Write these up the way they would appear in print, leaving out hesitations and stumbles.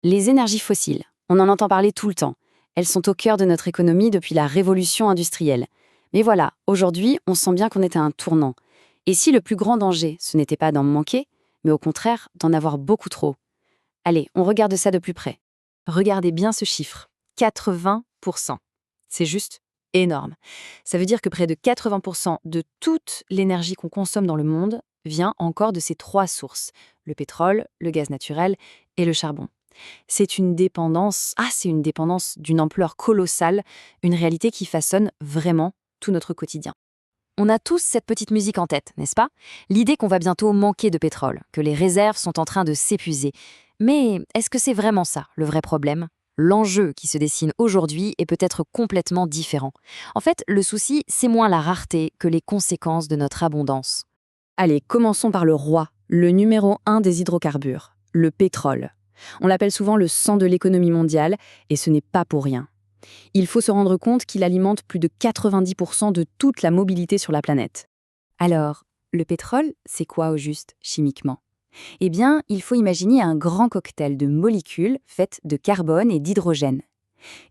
Les énergies fossiles, on en entend parler tout le temps. Elles sont au cœur de notre économie depuis la révolution industrielle. Mais voilà, aujourd'hui, on sent bien qu'on est à un tournant. Et si le plus grand danger, ce n'était pas d'en manquer, mais au contraire d'en avoir beaucoup trop? Allez, on regarde ça de plus près. Regardez bien ce chiffre, 80%. C'est juste énorme. Ça veut dire que près de 80% de toute l'énergie qu'on consomme dans le monde vient encore de ces trois sources, le pétrole, le gaz naturel et le charbon. C'est une dépendance d'une ampleur colossale, une réalité qui façonne vraiment tout notre quotidien. On a tous cette petite musique en tête, n'est-ce pas? L'idée qu'on va bientôt manquer de pétrole, que les réserves sont en train de s'épuiser. Mais est-ce que c'est vraiment ça, le vrai problème? L'enjeu qui se dessine aujourd'hui est peut-être complètement différent. En fait, le souci, c'est moins la rareté que les conséquences de notre abondance. Allez, commençons par le roi, le numéro 1 des hydrocarbures, le pétrole. On l'appelle souvent le sang de l'économie mondiale, et ce n'est pas pour rien. Il faut se rendre compte qu'il alimente plus de 90% de toute la mobilité sur la planète. Alors, le pétrole, c'est quoi au juste, chimiquement? Eh bien, il faut imaginer un grand cocktail de molécules faites de carbone et d'hydrogène.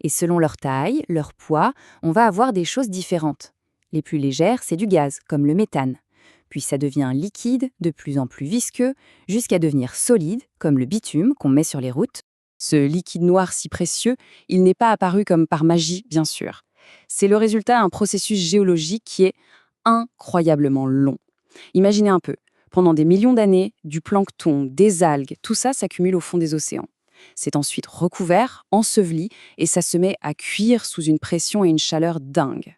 Et selon leur taille, leur poids, on va avoir des choses différentes. Les plus légères, c'est du gaz, comme le méthane. Puis ça devient liquide, de plus en plus visqueux, jusqu'à devenir solide, comme le bitume qu'on met sur les routes. Ce liquide noir si précieux, il n'est pas apparu comme par magie, bien sûr. C'est le résultat d'un processus géologique qui est incroyablement long. Imaginez un peu, pendant des millions d'années, du plancton, des algues, tout ça s'accumule au fond des océans. C'est ensuite recouvert, enseveli, et ça se met à cuire sous une pression et une chaleur dingues.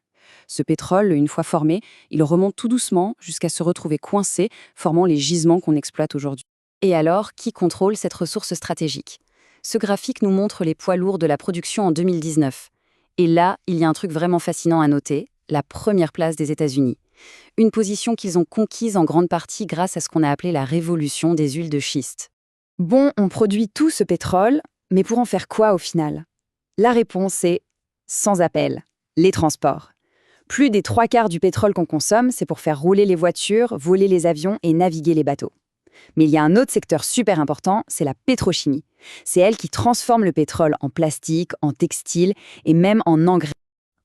Ce pétrole, une fois formé, il remonte tout doucement jusqu'à se retrouver coincé, formant les gisements qu'on exploite aujourd'hui. Et alors, qui contrôle cette ressource stratégique? Ce graphique nous montre les poids lourds de la production en 2019. Et là, il y a un truc vraiment fascinant à noter, la première place des États-Unis. Une position qu'ils ont conquise en grande partie grâce à ce qu'on a appelé la révolution des huiles de schiste. Bon, on produit tout ce pétrole, mais pour en faire quoi au final? La réponse est sans appel, les transports. Plus des 3/4 du pétrole qu'on consomme, c'est pour faire rouler les voitures, voler les avions et naviguer les bateaux. Mais il y a un autre secteur super important, c'est la pétrochimie. C'est elle qui transforme le pétrole en plastique, en textile et même en engrais.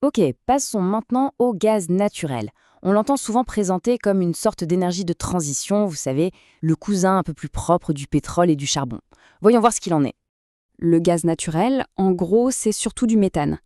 Ok, passons maintenant au gaz naturel. On l'entend souvent présenté comme une sorte d'énergie de transition, vous savez, le cousin un peu plus propre du pétrole et du charbon. Voyons voir ce qu'il en est. Le gaz naturel, en gros, c'est surtout du méthane.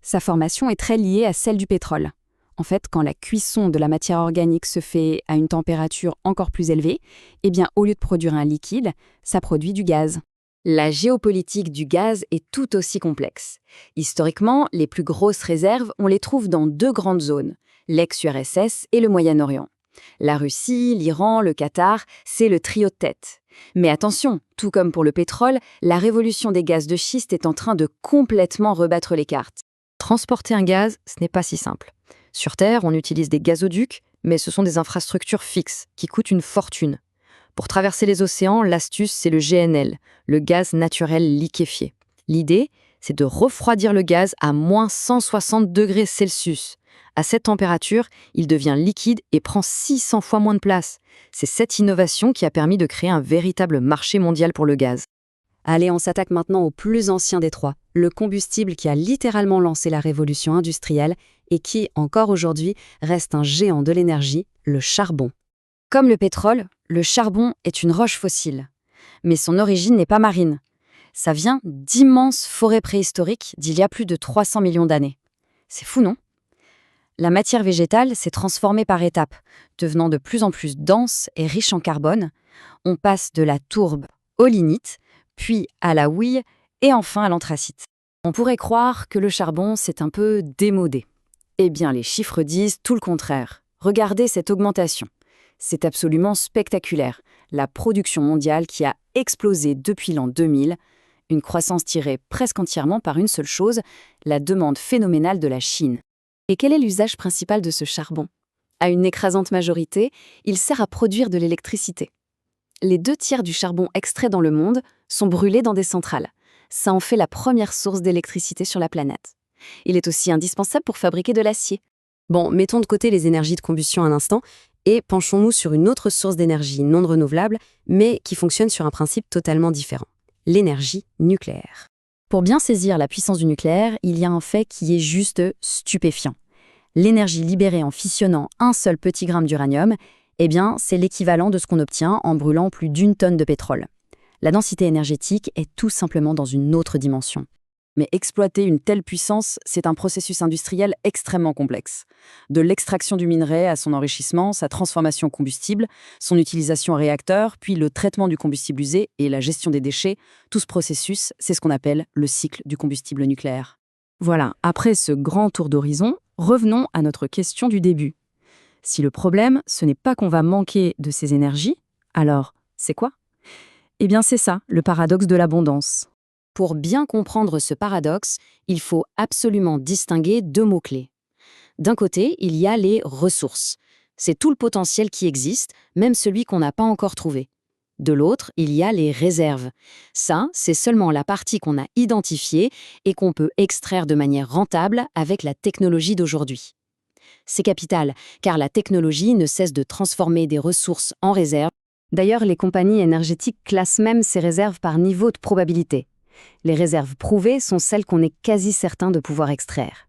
Sa formation est très liée à celle du pétrole. En fait, quand la cuisson de la matière organique se fait à une température encore plus élevée, eh bien, au lieu de produire un liquide, ça produit du gaz. La géopolitique du gaz est tout aussi complexe. Historiquement, les plus grosses réserves, on les trouve dans deux grandes zones, l'ex-URSS et le Moyen-Orient. La Russie, l'Iran, le Qatar, c'est le trio de tête. Mais attention, tout comme pour le pétrole, la révolution des gaz de schiste est en train de complètement rebattre les cartes. Transporter un gaz, ce n'est pas si simple. Sur Terre, on utilise des gazoducs, mais ce sont des infrastructures fixes qui coûtent une fortune. Pour traverser les océans, l'astuce, c'est le GNL, le gaz naturel liquéfié. L'idée, c'est de refroidir le gaz à moins 160 degrés Celsius. À cette température, il devient liquide et prend 600 fois moins de place. C'est cette innovation qui a permis de créer un véritable marché mondial pour le gaz. Allez, on s'attaque maintenant au plus ancien des trois, le combustible qui a littéralement lancé la révolution industrielle et qui, encore aujourd'hui, reste un géant de l'énergie, le charbon. Comme le pétrole, le charbon est une roche fossile. Mais son origine n'est pas marine. Ça vient d'immenses forêts préhistoriques d'il y a plus de 300 millions d'années. C'est fou, non? La matière végétale s'est transformée par étapes, devenant de plus en plus dense et riche en carbone. On passe de la tourbe au lignite, puis à la houille et enfin à l'anthracite. On pourrait croire que le charbon s'est un peu démodé. Eh bien, les chiffres disent tout le contraire. Regardez cette augmentation. C'est absolument spectaculaire. La production mondiale qui a explosé depuis l'an 2000, une croissance tirée presque entièrement par une seule chose, la demande phénoménale de la Chine. Et quel est l'usage principal de ce charbon? À une écrasante majorité, il sert à produire de l'électricité. Les 2/3 du charbon extrait dans le monde sont brûlés dans des centrales. Ça en fait la première source d'électricité sur la planète. Il est aussi indispensable pour fabriquer de l'acier. Bon, mettons de côté les énergies de combustion un instant et penchons-nous sur une autre source d'énergie non renouvelable, mais qui fonctionne sur un principe totalement différent. l'énergie nucléaire. Pour bien saisir la puissance du nucléaire, il y a un fait qui est juste stupéfiant. L'énergie libérée en fissionnant un seul petit gramme d'uranium, eh bien, c'est l'équivalent de ce qu'on obtient en brûlant plus d'1 tonne de pétrole. La densité énergétique est tout simplement dans une autre dimension. Mais exploiter une telle puissance, c'est un processus industriel extrêmement complexe. De l'extraction du minerai à son enrichissement, sa transformation en combustible, son utilisation en réacteur, puis le traitement du combustible usé et la gestion des déchets, tout ce processus, c'est ce qu'on appelle le cycle du combustible nucléaire. Voilà, après ce grand tour d'horizon, revenons à notre question du début. Si le problème, ce n'est pas qu'on va manquer de ces énergies, alors c'est quoi? Eh bien c'est ça, le paradoxe de l'abondance. Pour bien comprendre ce paradoxe, il faut absolument distinguer deux mots-clés. D'un côté, il y a les ressources. C'est tout le potentiel qui existe, même celui qu'on n'a pas encore trouvé. De l'autre, il y a les réserves. Ça, c'est seulement la partie qu'on a identifiée et qu'on peut extraire de manière rentable avec la technologie d'aujourd'hui. C'est capital, car la technologie ne cesse de transformer des ressources en réserves. D'ailleurs, les compagnies énergétiques classent même ces réserves par niveau de probabilité. Les réserves prouvées sont celles qu'on est quasi certain de pouvoir extraire.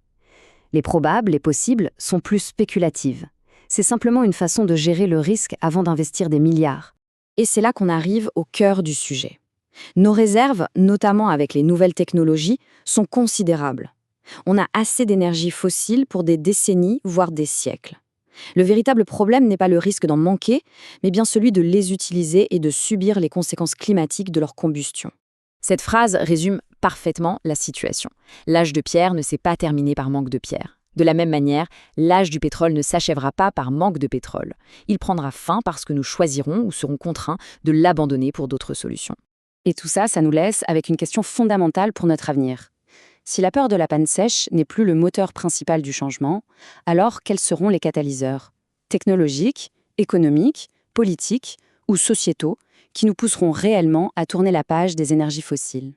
Les probables et possibles sont plus spéculatives. C'est simplement une façon de gérer le risque avant d'investir des milliards. Et c'est là qu'on arrive au cœur du sujet. Nos réserves, notamment avec les nouvelles technologies, sont considérables. On a assez d'énergie fossile pour des décennies, voire des siècles. Le véritable problème n'est pas le risque d'en manquer, mais bien celui de les utiliser et de subir les conséquences climatiques de leur combustion. Cette phrase résume parfaitement la situation. L'âge de pierre ne s'est pas terminé par manque de pierre. De la même manière, l'âge du pétrole ne s'achèvera pas par manque de pétrole. Il prendra fin parce que nous choisirons ou serons contraints de l'abandonner pour d'autres solutions. Et tout ça, ça nous laisse avec une question fondamentale pour notre avenir. Si la peur de la panne sèche n'est plus le moteur principal du changement, alors quels seront les catalyseurs? Technologiques, économiques, politiques ou sociétaux qui nous pousseront réellement à tourner la page des énergies fossiles?